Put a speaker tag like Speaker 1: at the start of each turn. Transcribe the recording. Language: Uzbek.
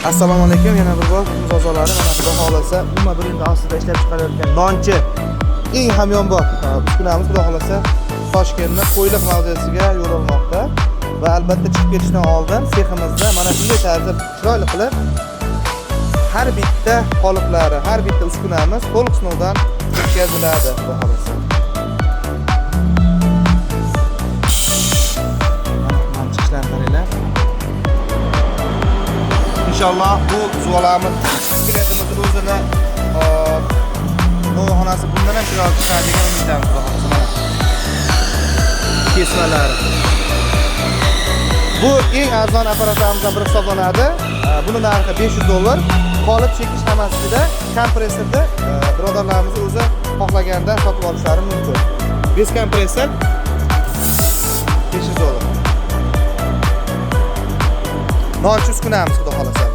Speaker 1: Assalomu alaykum, yana bir bor biz a'zolari mana xudo xolasa umuman birinchi ostida ishlab chiqarayotgan nonchi eng hamyonbop uskunamiz xudo xolasa Toshkentda Qo'yliq mavzesiga yo'l olmoqda va albatta chiqib ketishdan oldin seximizda mana shunday tarzda chiroyli qilib har bitta qoliqlari, har bitta uskunamiz to'liq sinovdan o'tkaziladi xudo xolasa. Mana chiqishlarni qaranglar. İnşallah bu zuvalamiz skeletimiz o'zini xonasi bundan ham chiroyli chiqadigan umiddamiz bor. Kesmalari. Bu eng arzon apparatlarimizdan biri hisoblanadi. Buni narxi $500. Qolip chekish hammasiga kompressorda birodarlarimiz o'zi xohlaganda sotib olishlari mumkin. Bez kompressor $500. Nonchi uskunamiz xudo xolasa.